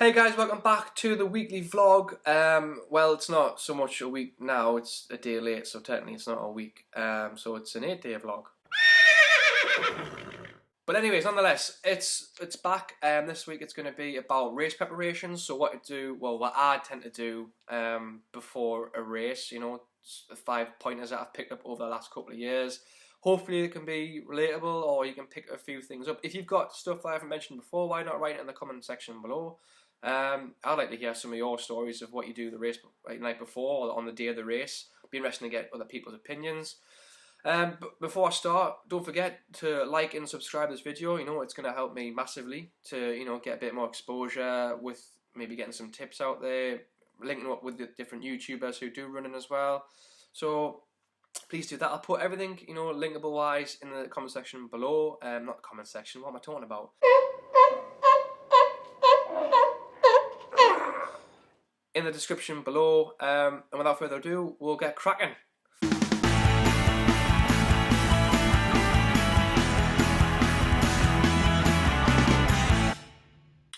Hey guys, welcome back to the weekly vlog. Well, it's not so much a week now, it's a day late, so technically it's not a week. So it's an 8-day vlog. But anyways, nonetheless, it's back. This week it's going to be about race preparations. So what to do, well, what I tend to do before a race, 5 pointers that I've picked up over the last couple of years. Hopefully it can be relatable, or you can pick a few things up. If you've got stuff that I haven't mentioned before, why not write it in the comment section below. I'd like to hear some of your stories of what you do the race the night before or on the day of the race. It'd be interesting to get other people's opinions. But before I start, don't forget to like and subscribe this video. It's going to help me massively to get a bit more exposure with maybe getting some tips out there, linking up with the different YouTubers who do running as well. So please do that. I'll put everything linkable wise in the comment section below. Not the comment section. What am I talking about? In the description below, and without further ado, we'll get cracking.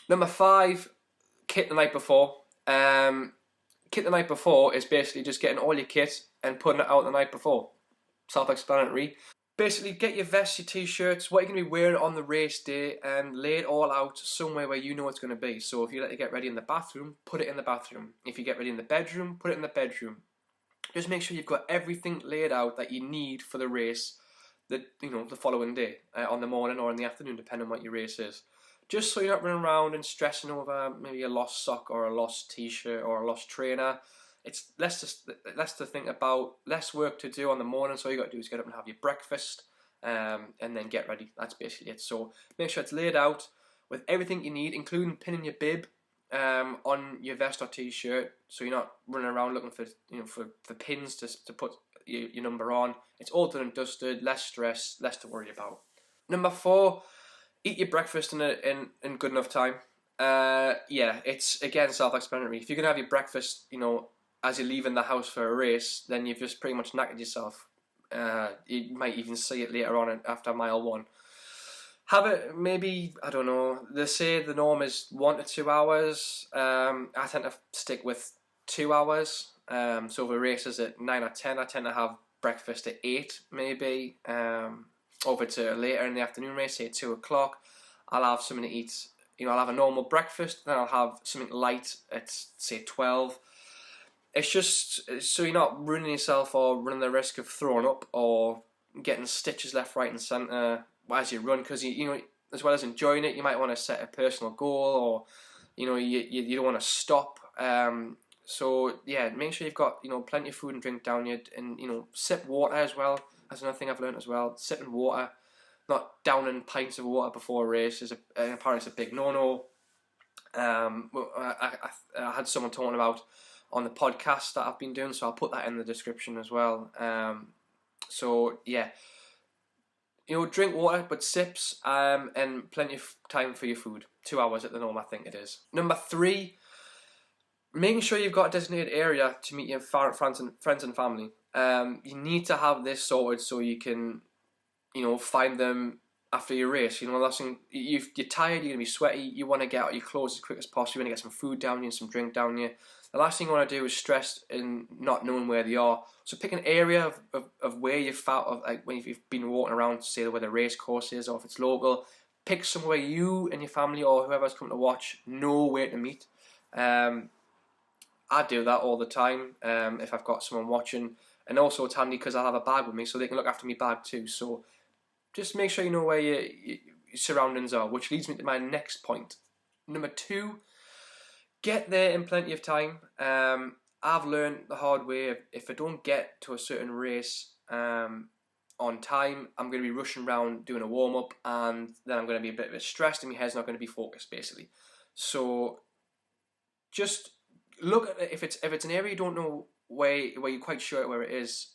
Number 5, kit the night before. Kit the night before is basically just getting all your kit and putting it out the night before. Self-explanatory. Basically, get your vests, your t-shirts, what you're going to be wearing on the race day, and lay it all out somewhere where you know it's going to be. So if you like to get ready in the bathroom, put it in the bathroom. If you get ready in the bedroom, put it in the bedroom. Just make sure you've got everything laid out that you need for the race, the following day, on the morning or in the afternoon, depending on what your race is. Just so you're not running around and stressing over maybe a lost sock or a lost t-shirt or a lost trainer. It's less to think about, less work to do on the morning. So all you got to do is get up and have your breakfast, and then get ready. That's basically it. So make sure it's laid out with everything you need, including pinning your bib on your vest or t-shirt, so you're not running around looking for for pins to put your number on. It's all done and dusted. Less stress, less to worry about. Number 4, eat your breakfast in good enough time. Yeah, it's again self-explanatory. If you're gonna have your breakfast, as you're leaving the house for a race, then you've just pretty much knackered yourself. You might even see it later on after mile 1. Have it maybe, I don't know, they say the norm is 1 to 2 hours. I tend to stick with 2 hours. So for races at 9 or 10, I tend to have breakfast at 8 maybe. Over to later in the afternoon race, say 2 o'clock, I'll have something to eat. I'll have a normal breakfast, then I'll have something light at say 12. It's just so you're not ruining yourself or running the risk of throwing up or getting stitches left, right and centre as you run, because as well as enjoying it, you might want to set a personal goal, or you don't want to stop. So yeah, make sure you've got plenty of food and drink down you, and sip water as well. That's another thing I've learned as well. Sipping water, not downing pints of water before a race, apparently it's a big no-no. I had someone talking about on the podcast that I've been doing, so I'll put that in the description as well. So yeah, drink water, but sips, and plenty of time for your food. 2 hours at the norm, I think it is. Number 3, making sure you've got a designated area to meet your friends and family. You need to have this sorted so you can, find them after your race. Last thing, you're tired, you're going to be sweaty, you want to get out your clothes as quick as possible, you want to get some food down you and some drink down you. The last thing you want to do is stress in not knowing where they are. So pick an area of where you've found, like when you've been walking around, say where the race course is, or if it's local. Pick somewhere you and your family or whoever's coming to watch know where to meet. I do that all the time if I've got someone watching, and also it's handy because I'll have a bag with me so they can look after my bag too. So just make sure you know where your surroundings are, which leads me to my next point. Number 2, get there in plenty of time. I've learned the hard way, if I don't get to a certain race on time, I'm going to be rushing around doing a warm-up, and then I'm going to be a bit stressed and my head's not going to be focused basically. So just look at it. If it's an area you don't know where you're quite sure where it is,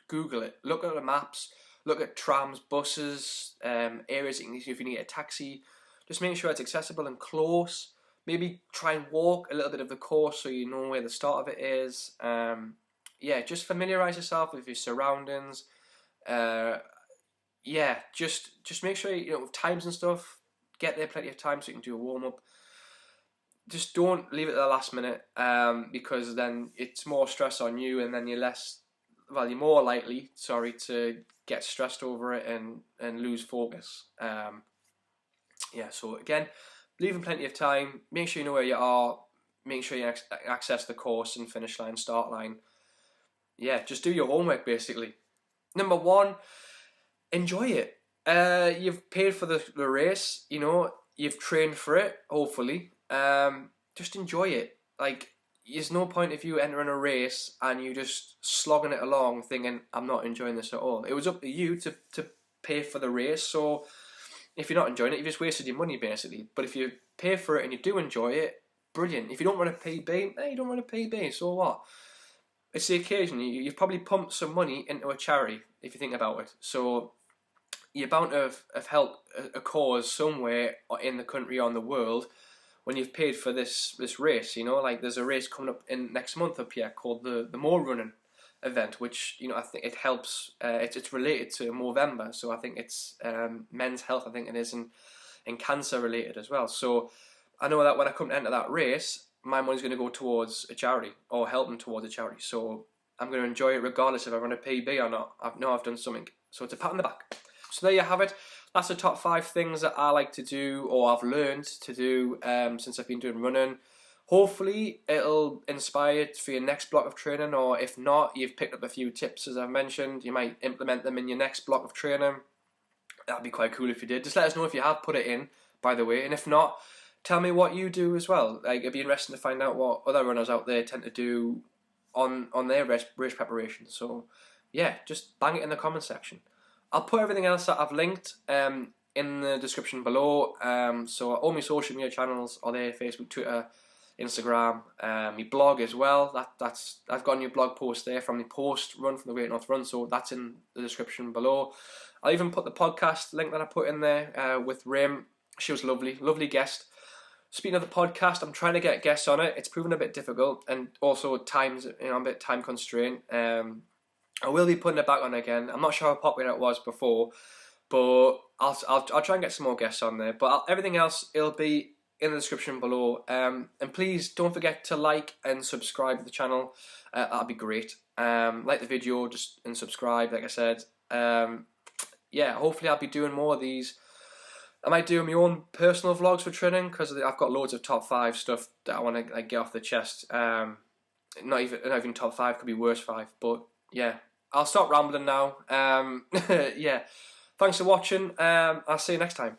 Google it. Look at the maps. Look at trams, buses, areas that you can use if you need a taxi. Just make sure it's accessible and close. Maybe try and walk a little bit of the course so you know where the start of it is. Yeah, just familiarise yourself with your surroundings. Yeah, just make sure with times and stuff. Get there plenty of time so you can do a warm up. just don't leave it to the last minute, because then it's more stress on you, and then you're more likely, to get stressed over it and lose focus. So again, leaving plenty of time. Make sure you know where you are. Make sure you access the course and finish line, start line. Yeah, just do your homework basically. Number one, enjoy it. You've paid for the race, you've trained for it, hopefully. Just enjoy it. Like, there's no point if you entering a race and you just slogging it along thinking, I'm not enjoying this at all. It was up to you to pay for the race, so if you're not enjoying it, you've just wasted your money basically. But if you pay for it and you do enjoy it, brilliant. If you don't run a PB, you don't run a PB, so what? It's the occasion. You've probably pumped some money into a charity, if you think about it. So you're bound to have helped a cause somewhere in the country or in the world when you've paid for this race. Like there's a race coming up in next month up here called the More Running event, which I think it helps. It's related to Movember, so I think it's men's health. I think it is, and cancer related as well. So I know that when I come to enter that race, my money's going to go towards a charity or helping towards a charity. So I'm going to enjoy it regardless if I run a PB or not. I've done something. So it's a pat on the back. So there you have it. That's the top 5 things that I like to do, or I've learned to do since I've been doing running. Hopefully it'll inspire you for your next block of training, or if not, you've picked up a few tips as I've mentioned. You might implement them in your next block of training. That'd be quite cool if you did. Just let us know if you have put it in, by the way, and if not, tell me what you do as well. Like, it'd be interesting to find out what other runners out there tend to do on their race preparation. So yeah, just bang it in the comment section. I'll put everything else that I've linked in the description below. So all my social media channels are there: Facebook, Twitter, Instagram, my blog as well. That's I've got a new blog post there from the post run from the Great North Run, so that's in the description below. I'll even put the podcast link that I put in there with Rim. She was lovely guest. Speaking of the podcast, I'm trying to get guests on it. It's proven a bit difficult, and also times, I'm a bit time constrained. I will be putting it back on again. I'm not sure how popular it was before, but I'll try and get some more guests on there. But everything else, it'll be in the description below. And please don't forget to like and subscribe to the channel. That'd be great. Like the video, and subscribe. Like I said, hopefully I'll be doing more of these. I might do my own personal vlogs for training, because I've got loads of top 5 stuff that I want to get off the chest. Not even top 5, could be worst 5. But yeah, I'll stop rambling now. Yeah, thanks for watching. I'll see you next time.